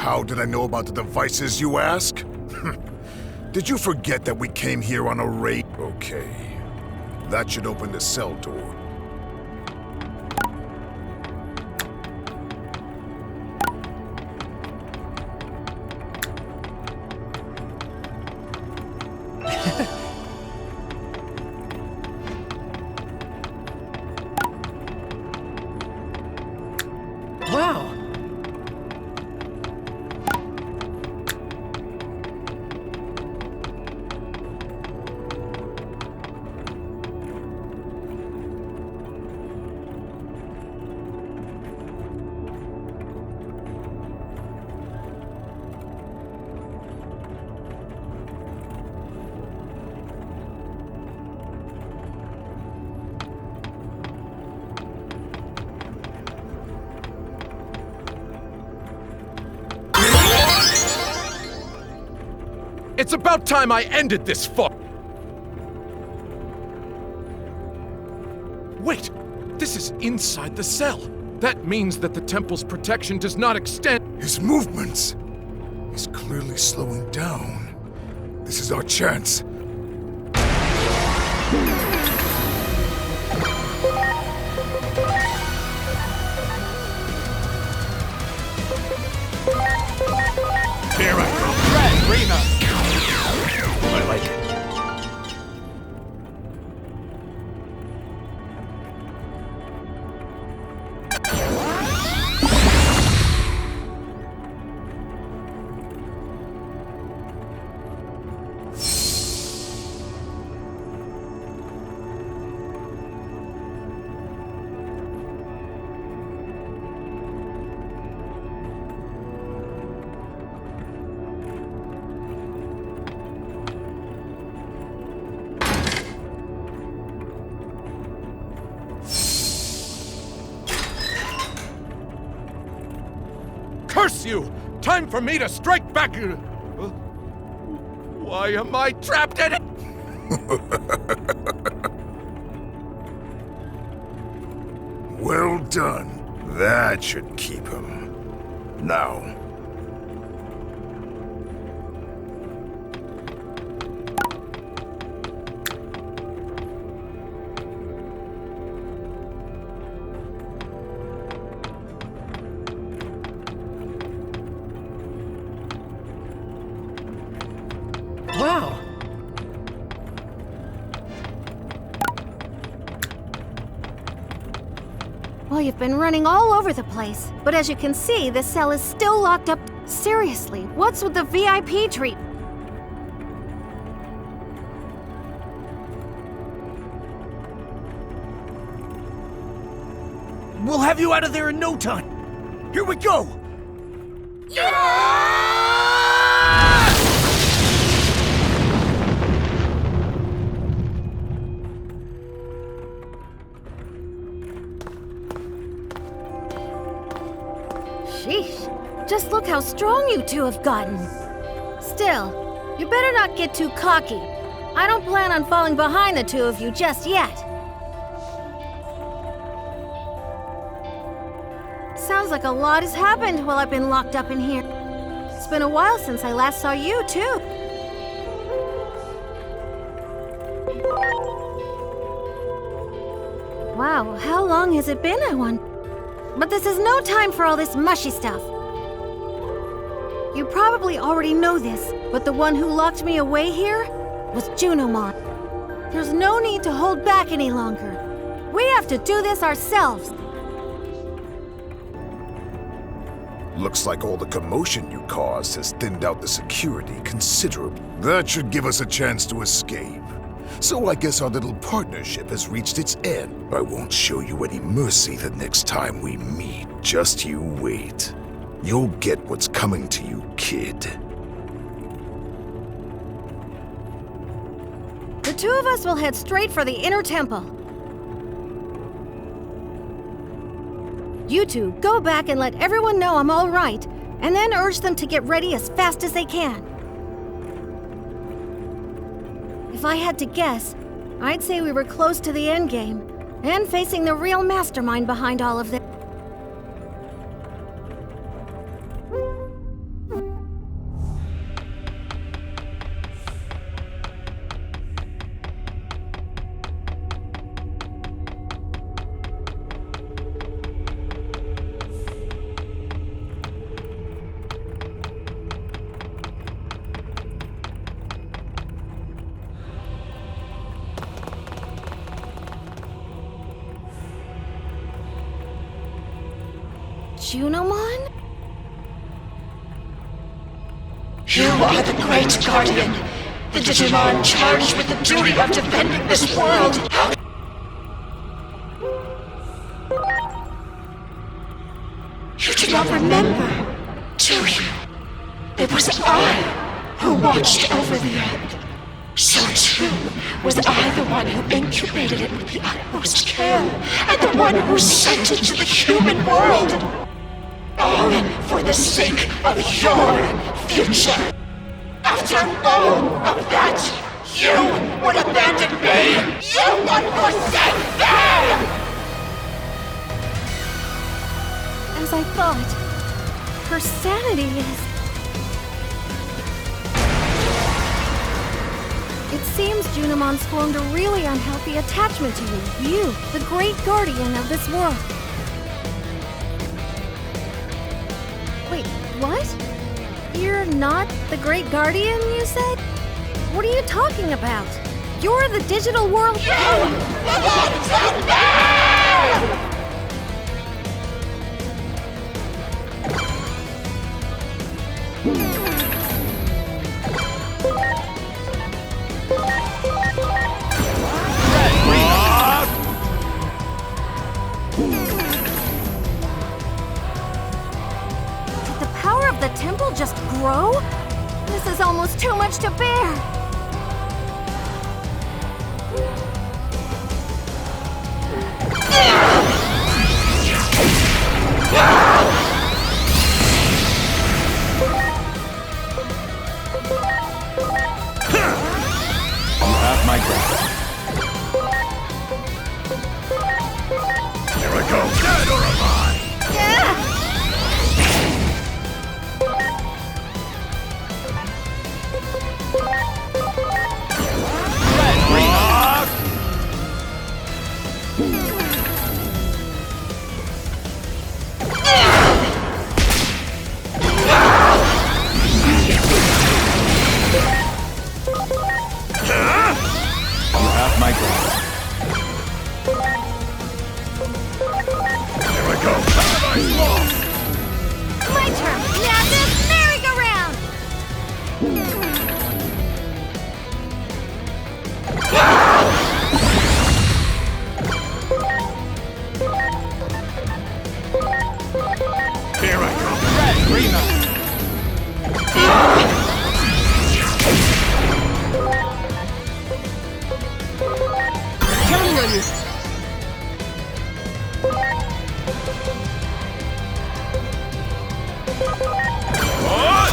How did I know about the devices, you ask? Did you forget that we came here on a raid? Okay. That should open the cell door. Wow! It's about time I ended this Wait! This is inside the cell! That means that the temple's protection does not extend— His movements! He's clearly slowing down. This is our chance. Here I go. Red, Rena! I like it. Curse you! Time for me to strike back! Why am I trapped in it? Well done. That should keep him. Now. Wow! Well, you've been running all over the place. But as you can see, the cell is still locked up. Seriously, what's with the VIP treat? We'll have you out of there in no time. Here we go! Sheesh. Just look how strong you two have gotten. Still, you better not get too cocky. I don't plan on falling behind the two of you just yet. Sounds like a lot has happened while I've been locked up in here. It's been a while since I last saw you, too. Wow, how long has it been, I wonder? But this is no time for all this mushy stuff. You probably already know this, but the one who locked me away here was Junimon. There's no need to hold back any longer. We have to do this ourselves. Looks like all the commotion you caused has thinned out the security considerably. That should give us a chance to escape. So I guess our little partnership has reached its end. I won't show you any mercy the next time we meet. Just you wait. You'll get what's coming to you, kid. The two of us will head straight for the inner temple. You two go back and let everyone know I'm all right, and then urge them to get ready as fast as they can. If I had to guess, I'd say we were close to the endgame, and facing the real mastermind behind all of this. Junimon? You are the Great Guardian, the Digimon charged with the duty of defending this world. You do not remember, do you? It was I who watched over the end. So too was I the one who incubated it with the utmost care, and the one who sent it to the human world. All for the sake of your future. After all of that, you would abandon me! You would forsake me! As I thought, her sanity is... It seems Junimon's formed a really unhealthy attachment to you, the great guardian of this world. Wait, what? You're not the great guardian, you said? What are you talking about? You're the digital world... Did the power of the temple just grow? This is almost too much to bear. My breath. Here I go. Dead or alive? My God. Here I go. Paradise lost! My turn! Now this merry-go-round! Here I go. Red, green,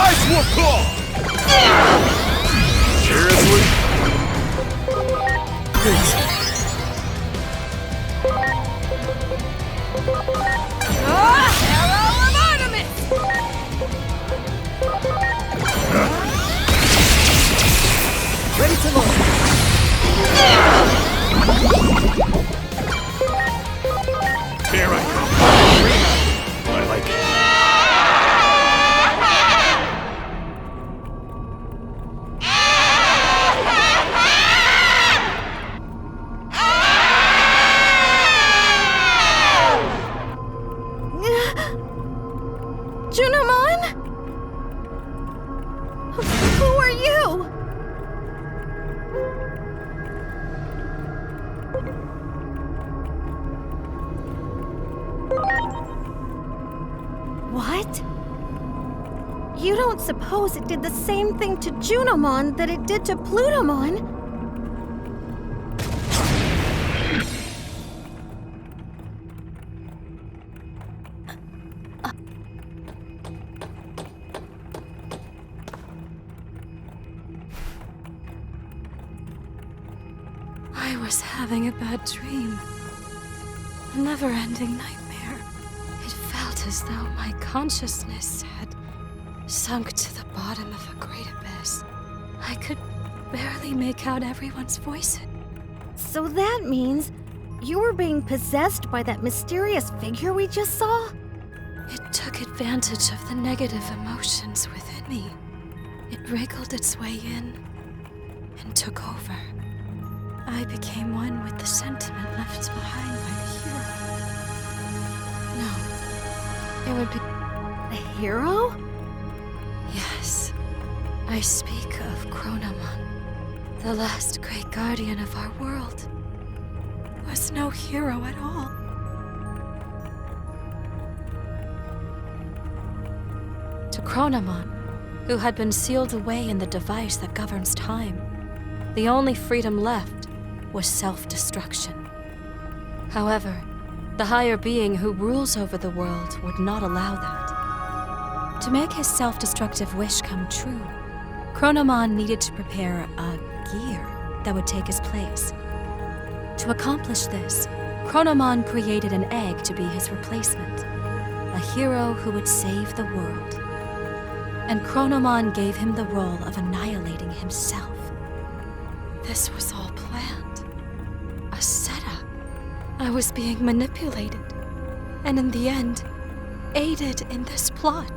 Ice Wolf Claw! Seriously? Arrow of Artemis! ready to launch. Here I go. I like it. Junimon? Who are you? What? You don't suppose it did the same thing to Junimon that it did to Plutomon? I was having a bad dream. A never-ending nightmare. It felt as though my consciousness had sunk to the bottom of a great abyss. I could barely make out everyone's voices. So that means you were being possessed by that mysterious figure we just saw? It took advantage of the negative emotions within me. It wriggled its way in and took over. I became one with the sentiment left behind by the hero. No, there would be... A hero? Yes. I speak of Chronomon, the last great guardian of our world. Was no hero at all. To Chronomon, who had been sealed away in the device that governs time, the only freedom left was self-destruction. However, the higher being who rules over the world would not allow that. To make his self-destructive wish come true, Chronomon needed to prepare a gear that would take his place. To accomplish this, Chronomon created an egg to be his replacement, a hero who would save the world. And Chronomon gave him the role of annihilating himself. This was all planned. A setup. I was being manipulated, and in the end, aided in this plot.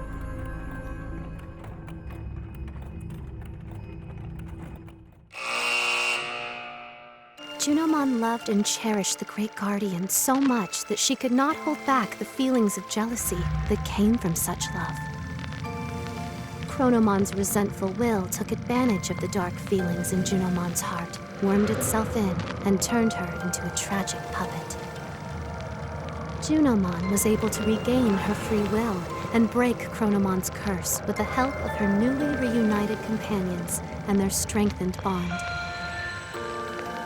Junomon loved and cherished the Great Guardian so much that she could not hold back the feelings of jealousy that came from such love. Chronomon's resentful will took advantage of the dark feelings in Junomon's heart, wormed itself in, and turned her into a tragic puppet. Junomon was able to regain her free will and break Chronomon's curse with the help of her newly reunited companions and their strengthened bond.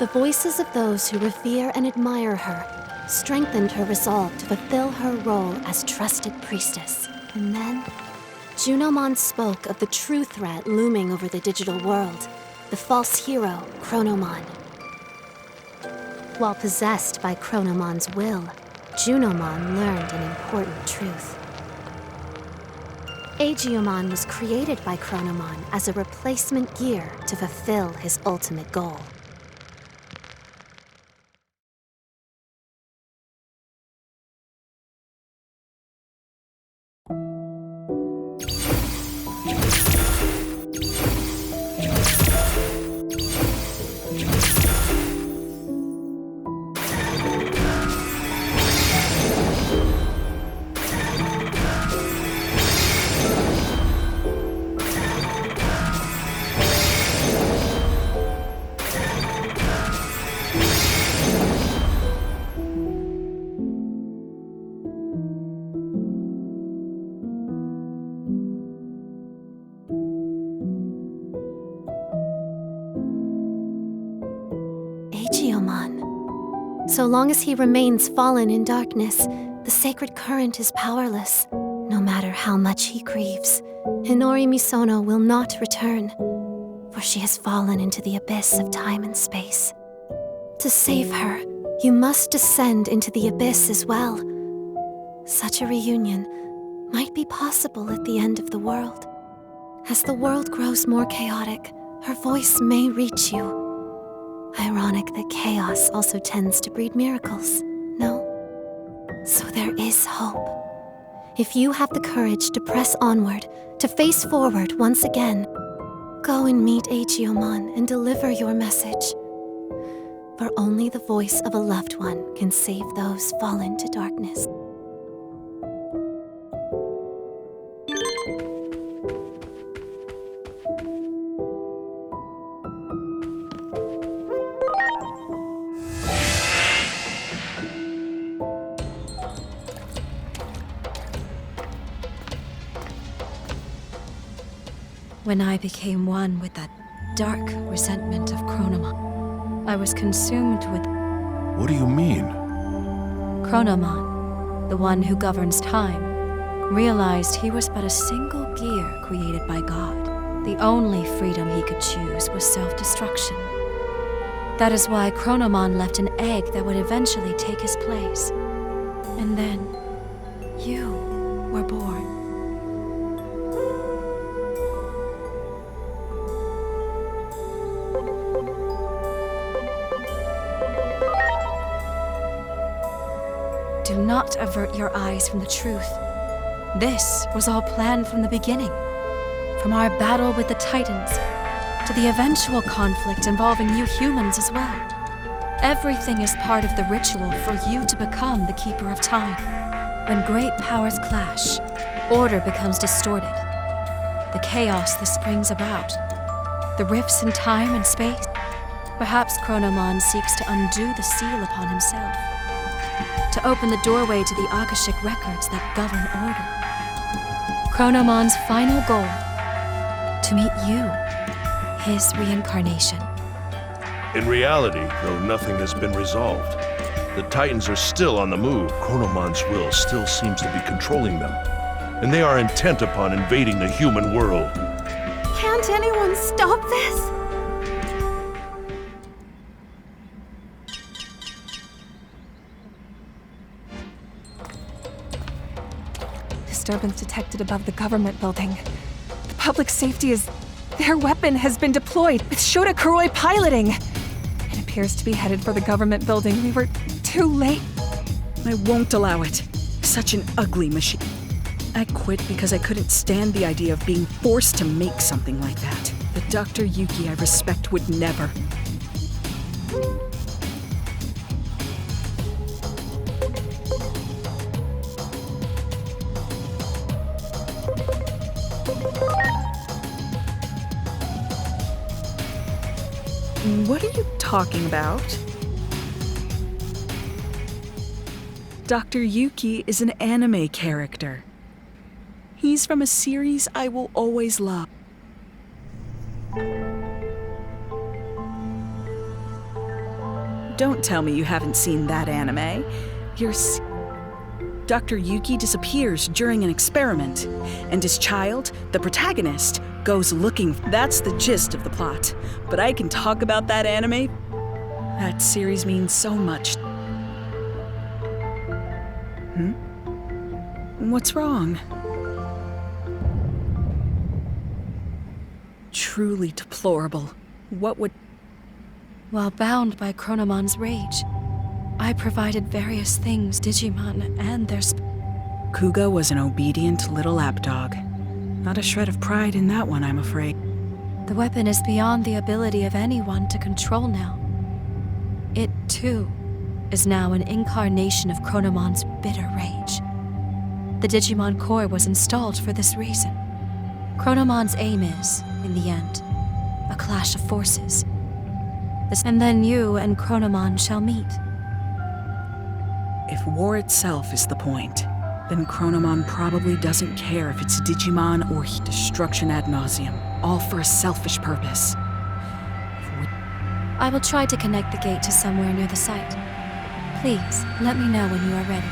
The voices of those who revere and admire her strengthened her resolve to fulfill her role as trusted priestess. And then, Junomon spoke of the true threat looming over the digital world, the false hero, Chronomon. While possessed by Chronomon's will, Junomon learned an important truth. Agiomon was created by Chronomon as a replacement gear to fulfill his ultimate goal. So long as he remains fallen in darkness, the sacred current is powerless. No matter how much he grieves, Hinori Misono will not return, for she has fallen into the abyss of time and space. To save her, you must descend into the abyss as well. Such a reunion might be possible at the end of the world. As the world grows more chaotic, her voice may reach you. Ironic that chaos also tends to breed miracles, no? So there is hope. If you have the courage to press onward, to face forward once again, go and meet Agiomon and deliver your message. For only the voice of a loved one can save those fallen to darkness. When I became one with that dark resentment of Chronomon, I was consumed with... What do you mean? Chronomon, the one who governs time, realized he was but a single gear created by God. The only freedom he could choose was self-destruction. That is why Chronomon left an egg that would eventually take his place. And then, you were born. Do not avert your eyes from the truth. This was all planned from the beginning. From our battle with the Titans, to the eventual conflict involving you humans as well. Everything is part of the ritual for you to become the Keeper of Time. When great powers clash, order becomes distorted. The chaos this brings about, the rifts in time and space. Perhaps Chronomon seeks to undo the seal upon himself, to open the doorway to the Akashic records that govern order. Chronomon's final goal, to meet you, his reincarnation. In reality, though nothing has been resolved, the Titans are still on the move. Chronomon's will still seems to be controlling them, and they are intent upon invading the human world. Can't anyone stop this? Disturbance detected above the government building. The public safety is... Their weapon has been deployed, with Shota Kuroi piloting. It appears to be headed for the government building. We were too late. I won't allow it. Such an ugly machine. I quit because I couldn't stand the idea of being forced to make something like that. The Dr. Yuki I respect would never. What are you talking about? Dr. Yuki is an anime character. He's from a series I will always love. Don't tell me you haven't seen that anime. Dr. Yuki disappears during an experiment, and his child, the protagonist, goes looking. That's the gist of the plot. But I can talk about that anime. That series means so much. What's wrong? Truly deplorable. What would... While bound by Chronomon's rage, I provided various things Digimon and their Kuga was an obedient little lapdog. Not a shred of pride in that one, I'm afraid. The weapon is beyond the ability of anyone to control now. It, too, is now an incarnation of Chronomon's bitter rage. The Digimon core was installed for this reason. Chronomon's aim is, in the end, a clash of forces. And then you and Chronomon shall meet. If war itself is the point, then Chronomon probably doesn't care if it's Digimon or destruction ad nauseum, all for a selfish purpose. I will try to connect the gate to somewhere near the site. Please, let me know when you are ready.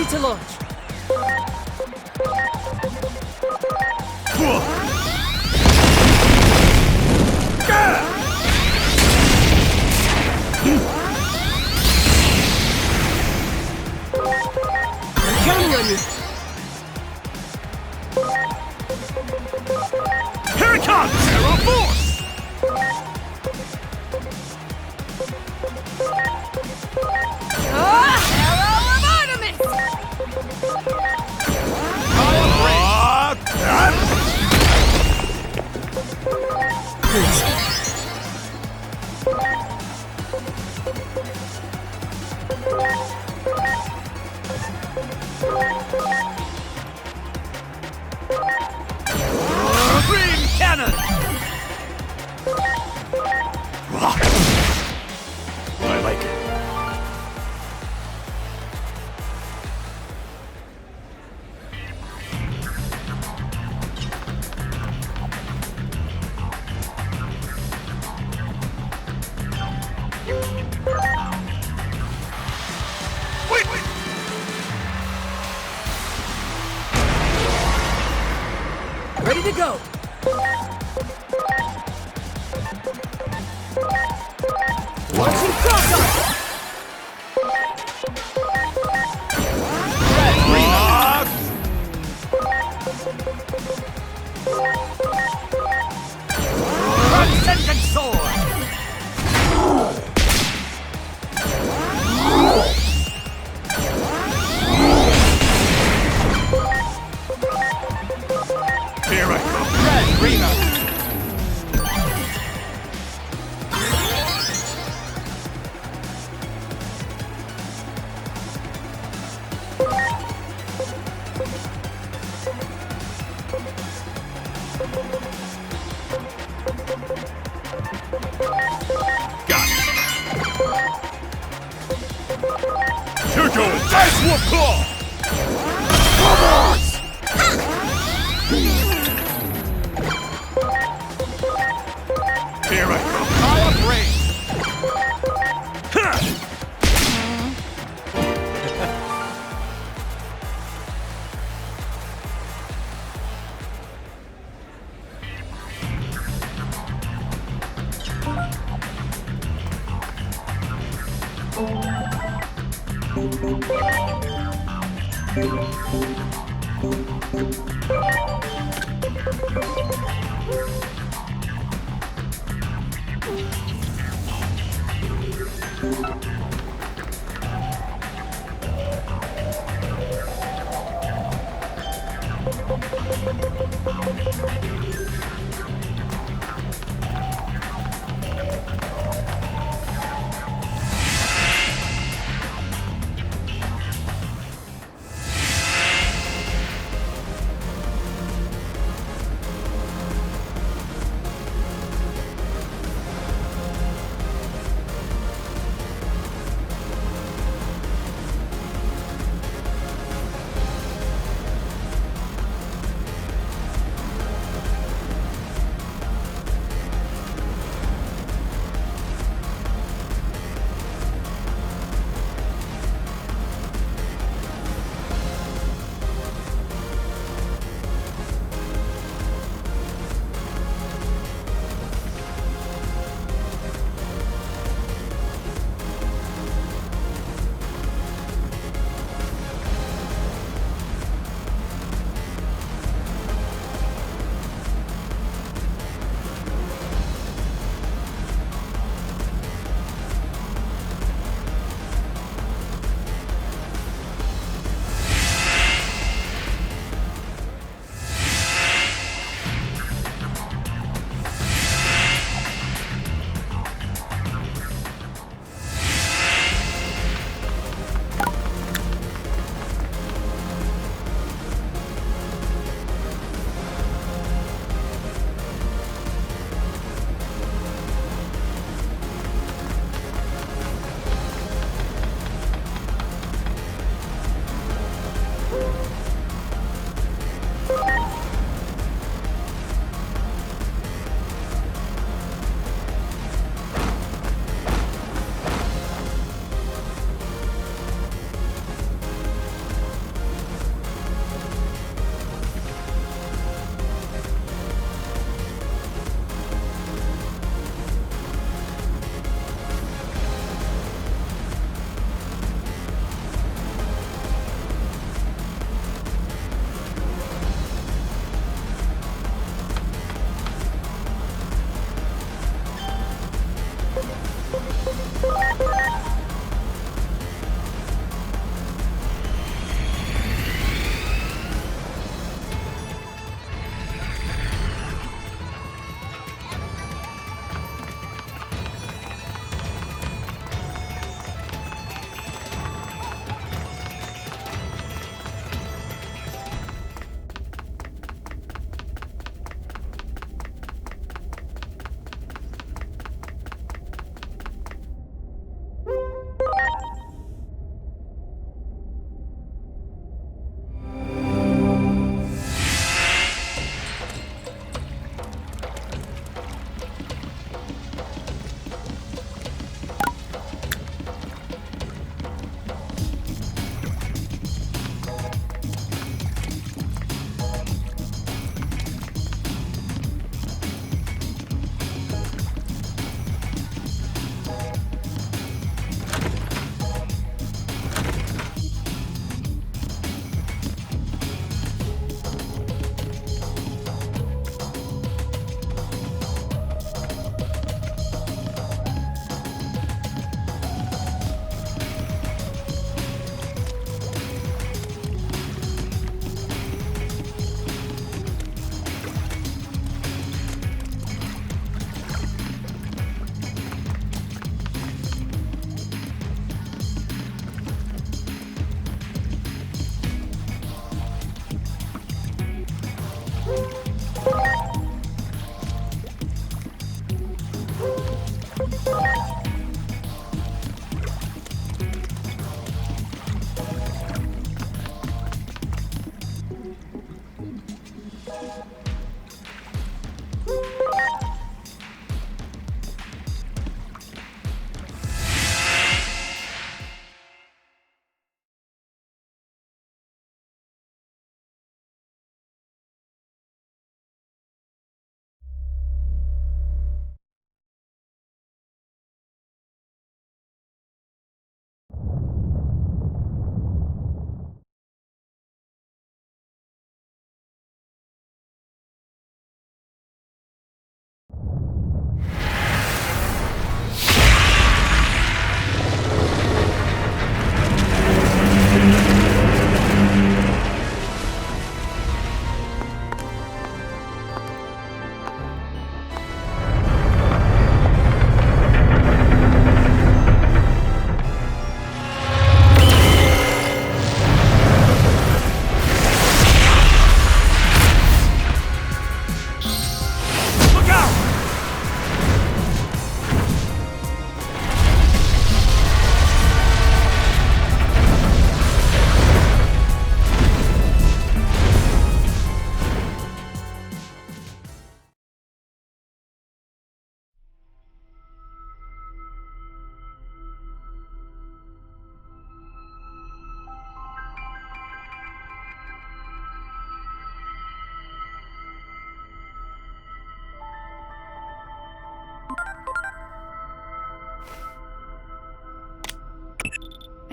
Ready to launch. I'm counting on you. Here it comes! Arrow Force! Green cannon! I like it. Wait! Ready to go. Launching cross arm. Transcendent Sword! Here I come. Red Reno. You're going Ice Wolf Claw! Here I come. Fire Brain.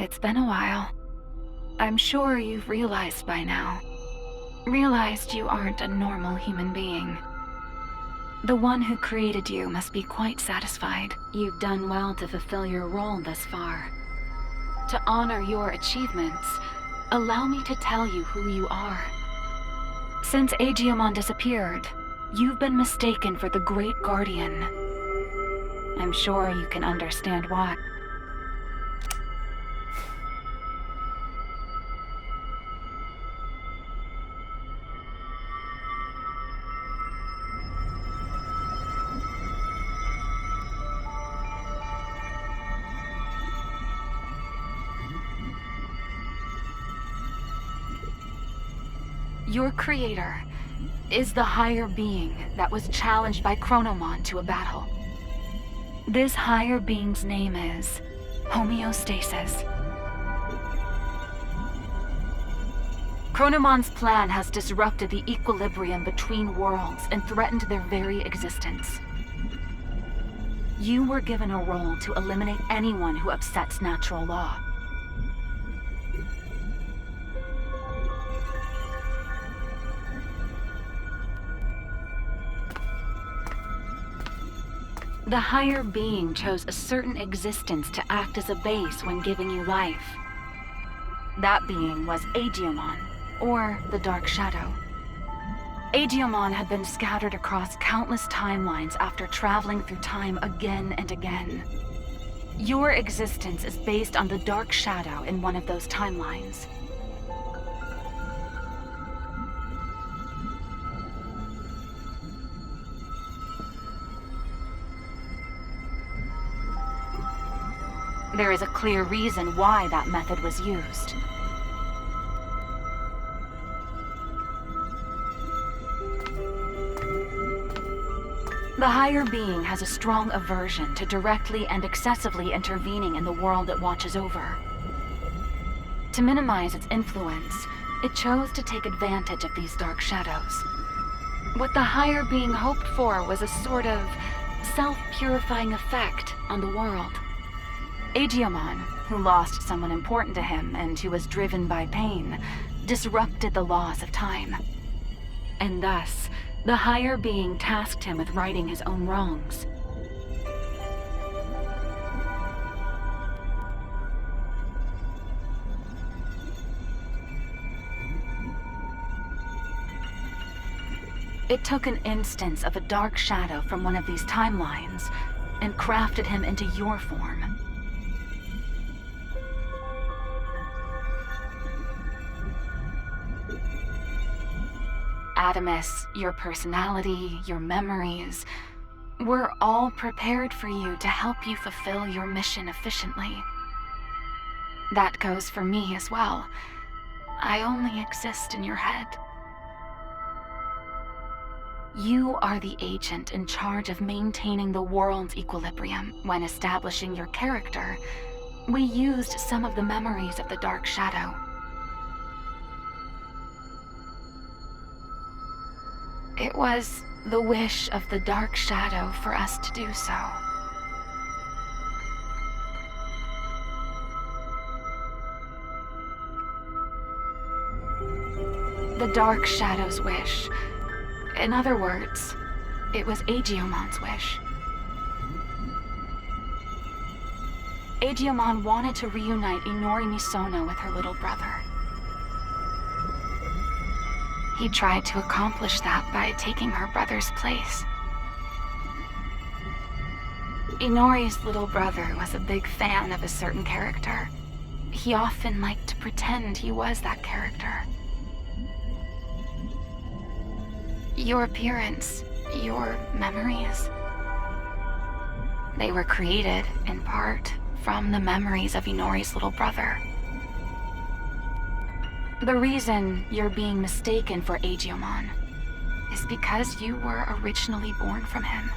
It's been a while. I'm sure you've realized by now. Realized you aren't a normal human being. The one who created you must be quite satisfied. You've done well to fulfill your role thus far. To honor your achievements, allow me to tell you who you are. Since Digimon disappeared, you've been mistaken for the Great Guardian. I'm sure you can understand why. Your creator is the higher being that was challenged by Chronomon to a battle. This higher being's name is Homeostasis. Chronomon's plan has disrupted the equilibrium between worlds and threatened their very existence. You were given a role to eliminate anyone who upsets natural law. The higher being chose a certain existence to act as a base when giving you life. That being was Digimon, or the Dark Shadow. Digimon had been scattered across countless timelines after traveling through time again and again. Your existence is based on the Dark Shadow in one of those timelines. There is a clear reason why that method was used. The higher being has a strong aversion to directly and excessively intervening in the world it watches over. To minimize its influence, it chose to take advantage of these dark shadows. What the higher being hoped for was a sort of self-purifying effect on the world. Digimon, who lost someone important to him and who was driven by pain, disrupted the laws of time. And thus, the higher being tasked him with righting his own wrongs. It took an instance of a dark shadow from one of these timelines and crafted him into your form. Adamus, your personality, your memories, were all prepared for you to help you fulfill your mission efficiently. That goes for me as well. I only exist in your head. You are the agent in charge of maintaining the world's equilibrium. When establishing your character, we used some of the memories of the Dark Shadow. It was the wish of the Dark Shadow for us to do so. The Dark Shadow's wish. In other words, it was Digimomon's wish. Digimon wanted to reunite Inori Misono with her little brother. He tried to accomplish that by taking her brother's place. Inori's little brother was a big fan of a certain character. He often liked to pretend he was that character. Your appearance, your memories, they were created, in part, from the memories of Inori's little brother. The reason you're being mistaken for Digimon is because you were originally born from him.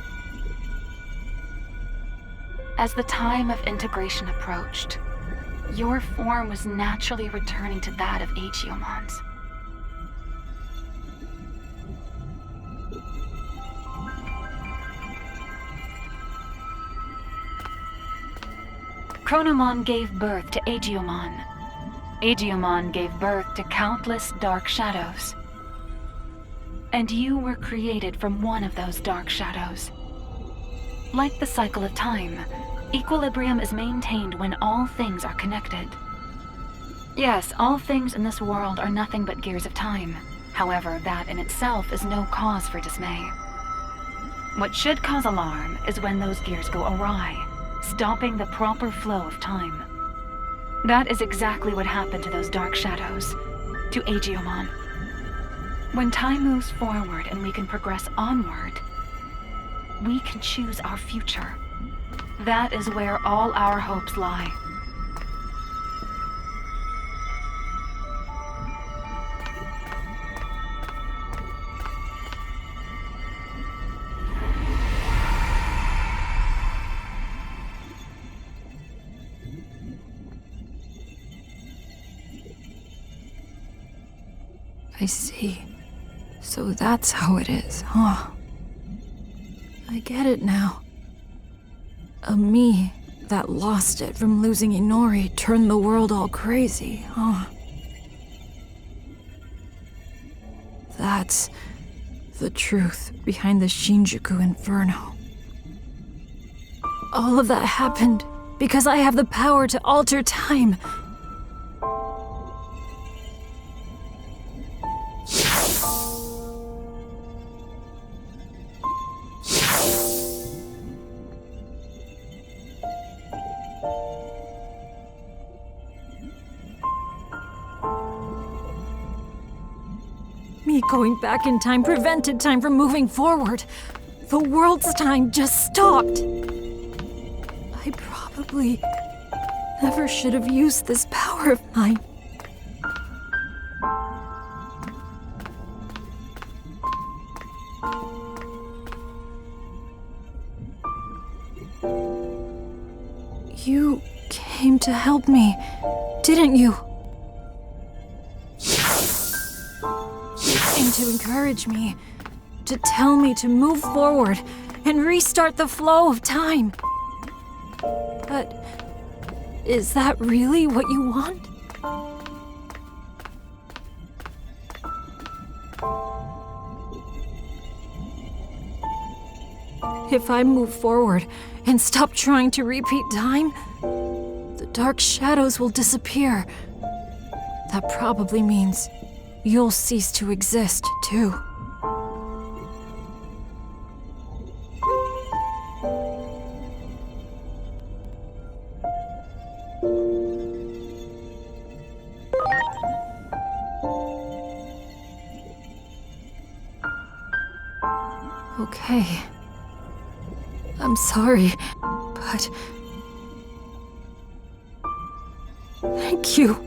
As the time of integration approached, your form was naturally returning to that of Digimon's. Chronomon gave birth to Aegeomon. Aegeomon gave birth to countless dark shadows. And you were created from one of those dark shadows. Like the cycle of time, equilibrium is maintained when all things are connected. Yes, all things in this world are nothing but gears of time. However, that in itself is no cause for dismay. What should cause alarm is when those gears go awry, stopping the proper flow of time. That is exactly what happened to those dark shadows, to Aegeomon. When time moves forward and we can progress onward, we can choose our future. That is where all our hopes lie. I see. So that's how it is, huh? I get it now. A me that lost it from losing Inori turned the world all crazy, huh? That's the truth behind the Shinjuku Inferno. All of that happened because I have the power to alter time. Me going back in time prevented time from moving forward. The world's time just stopped. I probably never should have used this power of mine. You came to help me, didn't you? You came to encourage me, to tell me to move forward and restart the flow of time. But is that really what you want? If I move forward and stop trying to repeat time, the dark shadows will disappear. That probably means you'll cease to exist, too. Okay. I'm sorry, but... thank you.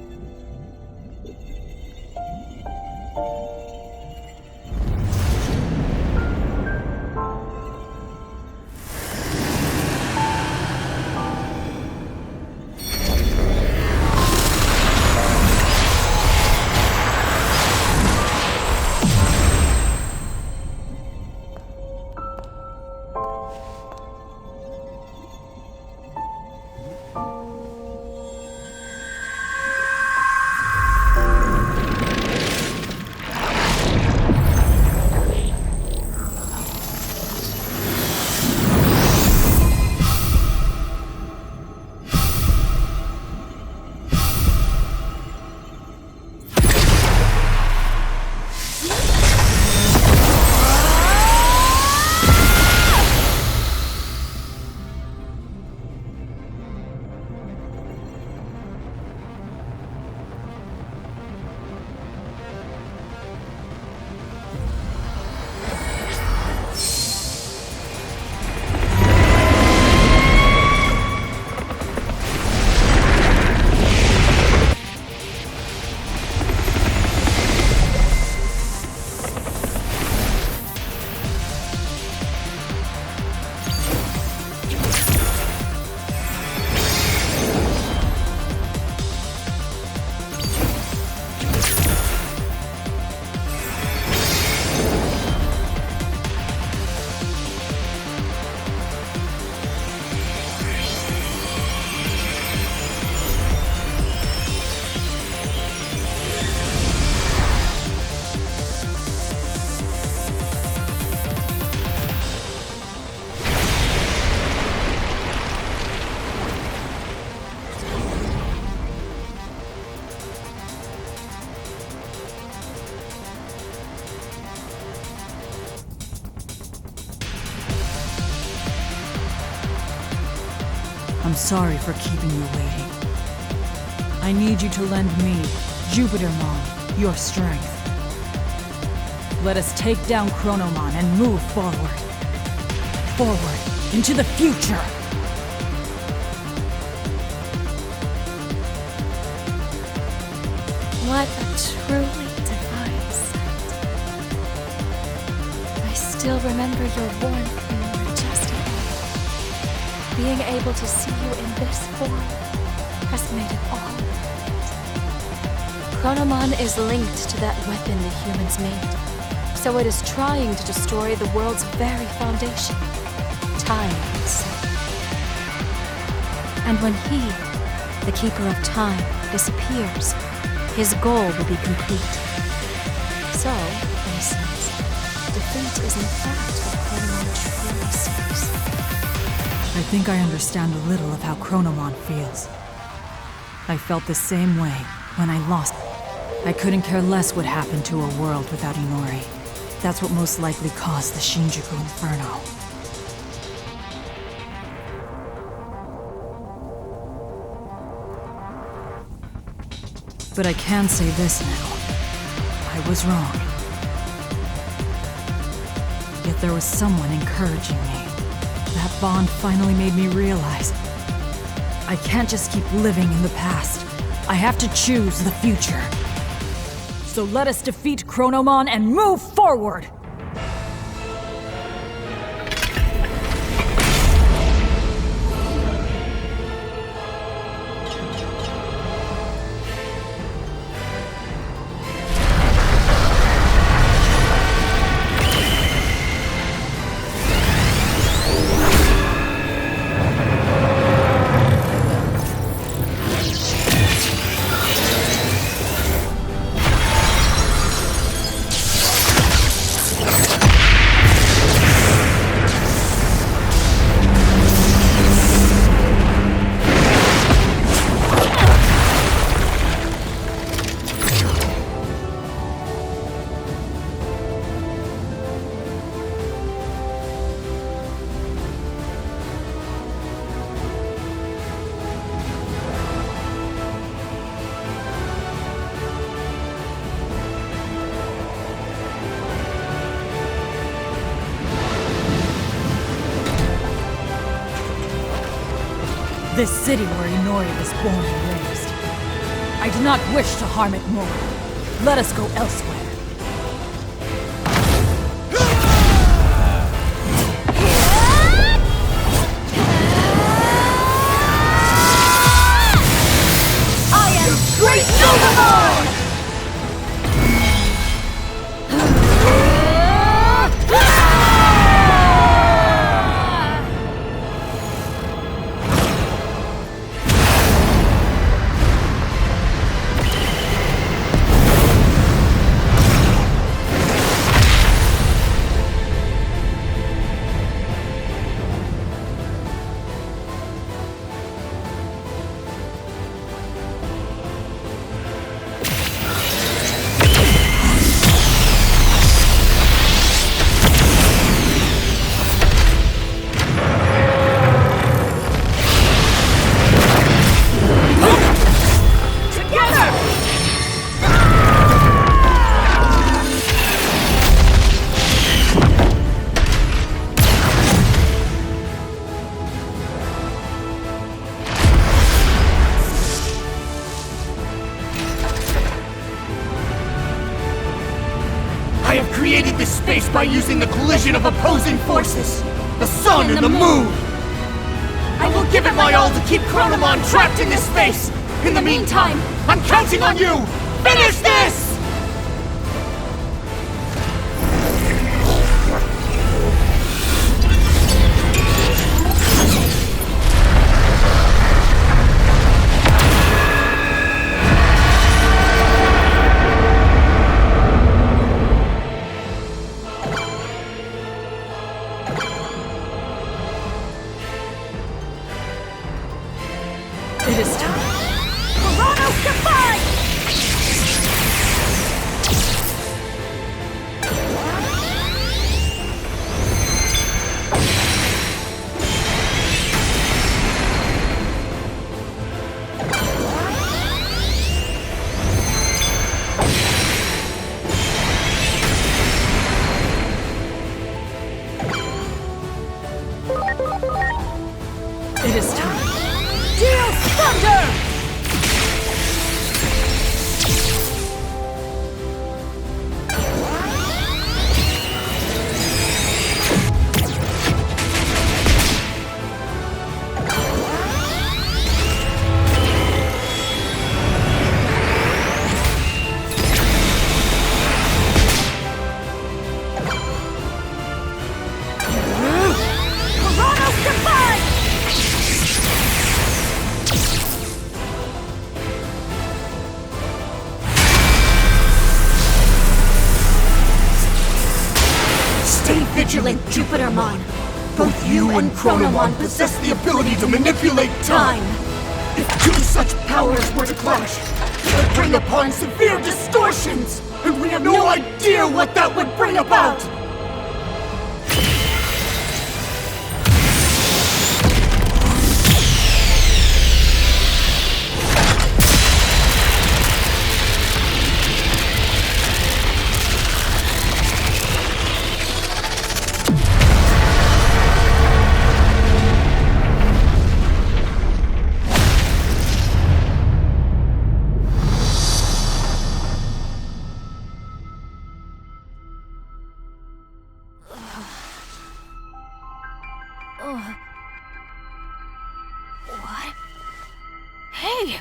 I'm sorry for keeping you waiting. I need you to lend me, Jupitermon, your strength. Let us take down Chronomon and move forward. Forward, into the future! What a truly divine sight. I still remember your warmth when you were just a boy. Being able to see you in this form has made it all worth it. Chronomon is linked to that weapon the humans made, so it is trying to destroy the world's very foundation, time itself. And when he, the Keeper of Time, disappears, his goal will be complete. So, in a sense, defeat is in fact what Chronomon truly seeks. I think I understand a little of how Chronomon feels. I felt the same way when I lost. I couldn't care less what happened to a world without Inori. That's what most likely caused the Shinjuku Inferno. But I can say this now. I was wrong. Yet there was someone encouraging me. That bond finally made me realize I can't just keep living in the past. I have to choose the future. So let us defeat Chronomon and move forward! This city where Inori was born and raised. I do not wish to harm it more. Let us go elsewhere. I am Great Digimon! I have created this space by using the collision of opposing forces, the sun and the moon! I will give it my all to keep Chronomon trapped in this space! In the meantime, I'm counting on you! Finish this! It is time. Chronos defy! It is time. Deal thunder! Vigilant, Jupitermon. Both you and Chronomon possess the ability to manipulate time. If two such powers were to clash, it would bring upon severe distortions, and we have no idea what that would bring about! What? Hey!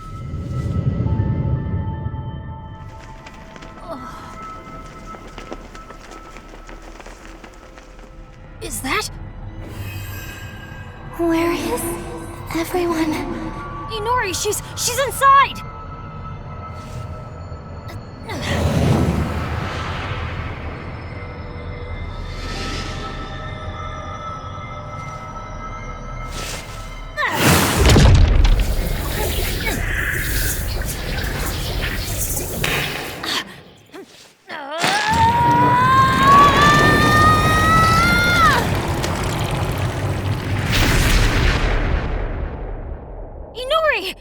Is that? Where is everyone? Inori, she's inside! Inori!